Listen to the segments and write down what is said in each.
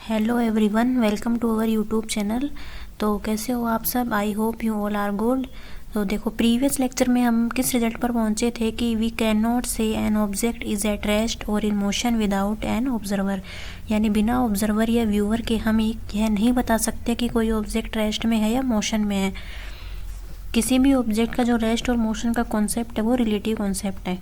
Hello everyone, welcome to our YouTube channel. तो कैसे हो आप सब? I hope you all are good. तो देखो, प्रीवियस लेक्चर में हम किस रिजल्ट पर पहुंचे थे कि we can not say an object is at rest और in motion without an observer. यानी बिना ऑब्जर्वर या व्यूअर के हम यह नहीं बता सकते कि कोई ऑब्जेक्ट रेस्ट में है या मोशन में है। किसी भी ऑब्जेक्ट का जो रेस्ट और मोशन का कॉन्सेप्ट है वो रिलेटिव कॉन्सेप्ट है।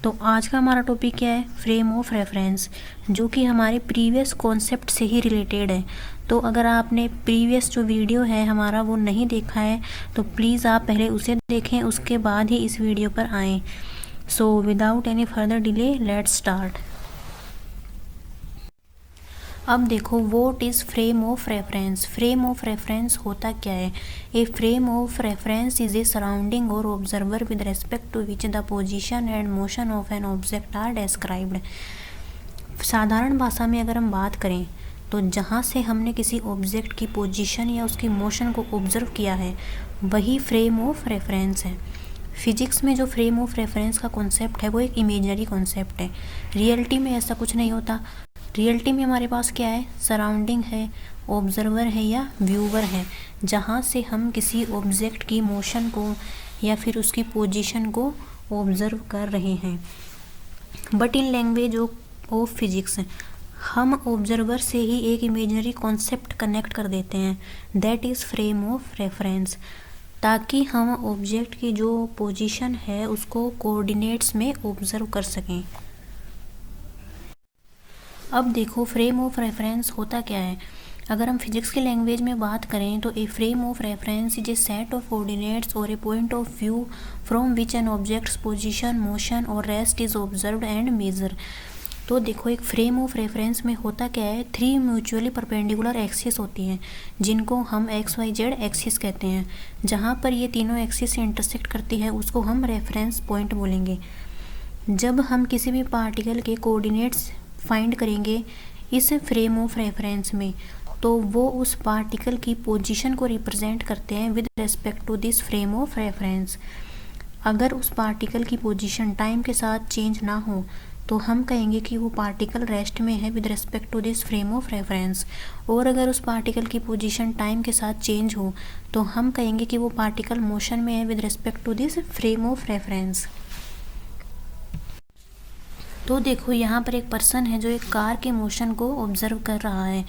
तो आज का हमारा टॉपिक क्या है? फ्रेम ऑफ रेफरेंस, जो कि हमारे प्रीवियस कॉन्सेप्ट से ही रिलेटेड है। तो अगर आपने प्रीवियस जो वीडियो है हमारा वो नहीं देखा है तो प्लीज़ आप पहले उसे देखें, उसके बाद ही इस वीडियो पर आएँ। So without any further delay let's start. अब देखो, what is frame of reference. Frame of reference होता क्या है? A frame of reference is a surrounding और observer with respect to which the position and motion of an object are described. साधारण भाषा में अगर हम बात करें तो जहाँ से हमने किसी ऑब्जेक्ट की पोजीशन या उसकी मोशन को ऑब्जर्व किया है वही फ्रेम ऑफ रेफरेंस है। फिजिक्स में जो फ्रेम ऑफ रेफरेंस का कॉन्सेप्ट है वो एक इमेजनरी कॉन्सेप्ट है। रियलिटी में ऐसा कुछ नहीं होता। रियलिटी में हमारे पास क्या है? सराउंडिंग है, ऑब्जर्वर है या व्यूवर है, जहाँ से हम किसी ऑब्जेक्ट की मोशन को या फिर उसकी पोजीशन को ऑब्जर्व कर रहे हैं। But in language of physics हम ऑब्जर्वर से ही एक इमेजनरी कॉन्सेप्ट कनेक्ट कर देते हैं, that is frame of reference, ताकि हम ऑब्जेक्ट की जो पोजीशन है उसको कोऑर्डिनेट्स में ऑब्जर्व कर सकें। अब देखो, फ्रेम ऑफ रेफरेंस होता क्या है। अगर हम फिजिक्स की लैंग्वेज में बात करें तो a frame of reference is a set of coordinates और a point of view from which an object's position, motion और rest is observed and measure. तो देखो, एक फ्रेम ऑफ रेफरेंस में होता क्या है? 3 म्यूचुअली परपेंडिकुलर एक्सिस होती हैं जिनको हम एक्स वाई जेड एक्सिस कहते हैं। जहाँ पर ये तीनों एक्सिस से इंटरसेक्ट करती है उसको हम रेफरेंस पॉइंट बोलेंगे। जब हम किसी भी पार्टिकल के कोऑर्डिनेट्स फाइंड करेंगे इस फ्रेम ऑफ रेफरेंस में तो वो उस पार्टिकल की पोजीशन को रिप्रेजेंट करते हैं with respect to this frame of reference. अगर उस पार्टिकल की पोजीशन टाइम के साथ चेंज ना हो तो हम कहेंगे कि वो पार्टिकल रेस्ट में है with respect to this frame of reference. और अगर उस पार्टिकल की पोजीशन टाइम के साथ चेंज हो तो हम कहेंगे कि वो पार्टिकल मोशन में है with respect to this frame of reference. तो देखो, यहाँ पर एक पर्सन है जो एक कार के मोशन को ऑब्जर्व कर रहा है।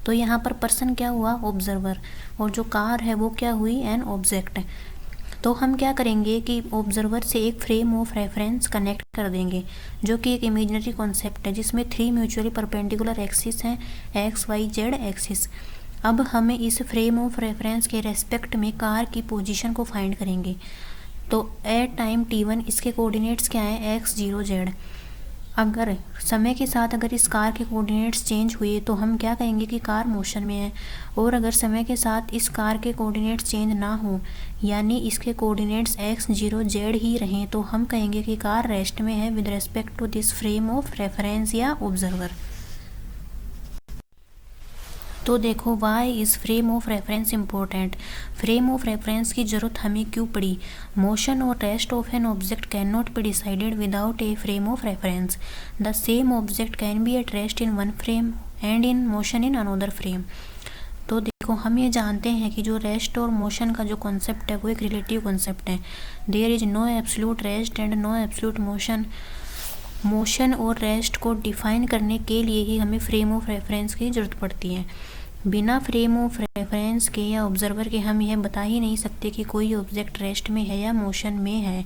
तो यहाँ पर पर्सन क्या हुआ? ऑब्जर्वर। और जो कार है वो क्या हुई? An object. तो हम क्या करेंगे कि ऑब्जर्वर से एक फ्रेम ऑफ रेफरेंस कनेक्ट कर देंगे, जो कि एक इमेजिनरी कॉन्सेप्ट है जिसमें 3 म्यूचुअली परपेंडिकुलर एक्सिस हैं, एक्स वाई जेड एक्सिस। अब हमें इस फ्रेम ऑफ रेफरेंस के रेस्पेक्ट में कार की पोजीशन को फाइंड करेंगे। तो एट टाइम t1 इसके कोऑर्डिनेट्स क्या हैं? x0 z। अगर समय के साथ अगर इस कार के कोऑर्डिनेट्स चेंज हुए तो हम क्या कहेंगे कि कार मोशन में है। और अगर समय के साथ इस कार के कोऑर्डिनेट्स चेंज ना हो यानी इसके कोऑर्डिनेट्स x0 z ही रहें तो हम कहेंगे कि कार रेस्ट में है with respect to this frame of reference या ऑब्जर्वर। तो देखो, why is frame of reference important. Frame of reference की ज़रूरत हमें क्यों पड़ी? मोशन और rest of an object cannot be decided without a frame of reference. The same object can be at rest in one frame and in motion in another frame. तो देखो, हम ये जानते हैं कि जो रेस्ट और मोशन का जो कॉन्सेप्ट है वो एक रिलेटिव कॉन्सेप्ट है। There is no absolute rest and no absolute motion. Motion और रेस्ट को डिफाइन करने के लिए ही हमें फ्रेम ऑफ रेफरेंस की ज़रूरत पड़ती है। बिना फ्रेम ऑफ रेफरेंस के या ऑब्जर्वर के हम यह बता ही नहीं सकते कि कोई ऑब्जेक्ट रेस्ट में है या मोशन में है।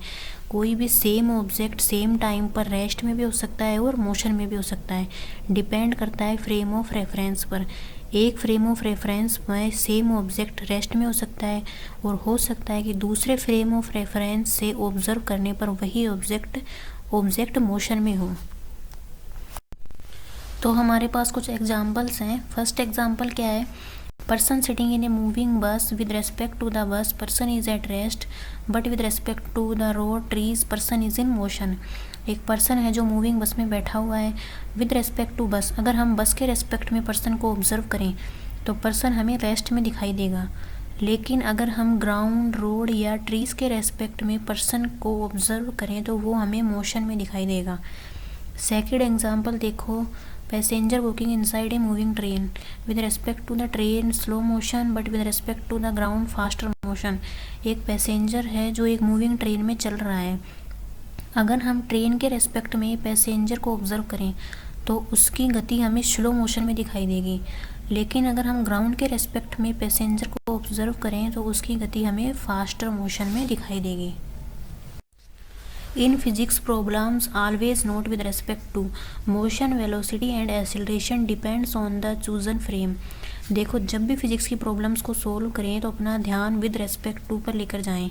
कोई भी सेम ऑब्जेक्ट सेम टाइम पर रेस्ट में भी हो सकता है और मोशन में भी हो सकता है, डिपेंड करता है फ्रेम ऑफ रेफरेंस पर। एक फ्रेम ऑफ रेफरेंस में सेम ऑब्जेक्ट रेस्ट में हो सकता है और हो सकता है कि दूसरे फ्रेम ऑफ रेफरेंस से ऑब्जर्व करने पर वही ऑब्जेक्ट मोशन में हो। तो हमारे पास कुछ एग्जाम्पल्स हैं। फर्स्ट एग्जाम्पल क्या है? Person sitting in a moving bus with respect to the bus person is at rest but with respect to the road trees person is in motion. एक person है जो मूविंग बस में बैठा हुआ है विद रेस्पेक्ट टू बस। अगर हम बस के रेस्पेक्ट में पर्सन को ऑब्जर्व करें तो पर्सन हमें रेस्ट में दिखाई देगा, लेकिन अगर हम ग्राउंड, रोड या ट्रीज़ के रेस्पेक्ट में पर्सन को ऑब्जर्व करें तो वो हमें मोशन में दिखाई देगा। सेकंड एग्जाम्पल देखो, passenger walking inside a moving train, with respect to the train slow motion but with respect to the ground faster motion. एक पैसेंजर है जो एक मूविंग ट्रेन में चल रहा है। अगर हम ट्रेन के रेस्पेक्ट में पैसेंजर को ऑब्जर्व करें तो उसकी गति हमें स्लो मोशन में दिखाई देगी, लेकिन अगर हम ग्राउंड के रेस्पेक्ट में पैसेंजर को ऑब्जर्व करें तो उसकी गति हमें फास्टर मोशन में दिखाई देगी। In physics problems always note with respect to motion velocity and acceleration depends on the chosen frame. देखो, जब भी फिजिक्स की प्रॉब्लम्स को सोल्व करें तो अपना ध्यान विद रेस्पेक्ट टू पर लेकर जाएं।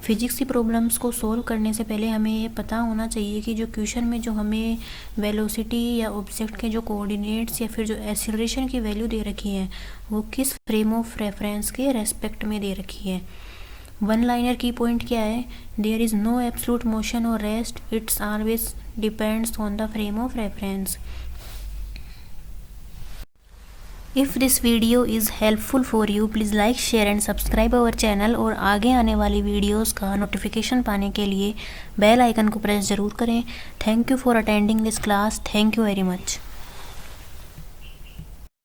फिजिक्स की प्रॉब्लम्स को सोल्व करने से पहले हमें ये पता होना चाहिए कि जो क्वेश्चन में जो हमें वेलोसिटी या ऑब्जेक्ट के जो कोऑर्डिनेट्स या फिर जो एक्सीलरेशन की वैल्यू दे रखी है वो किस फ्रेम ऑफ रेफरेंस के रेस्पेक्ट में दे रखी है। वन लाइनर की पॉइंट क्या है? There is no absolute motion और rest, it's always depends on the frame of reference. If this video is helpful for you, please like, share and subscribe our channel और आगे आने वाली videos का notification पाने के लिए बेल आइकन को प्रेस ज़रूर करें। Thank you for attending this class. Thank you very much.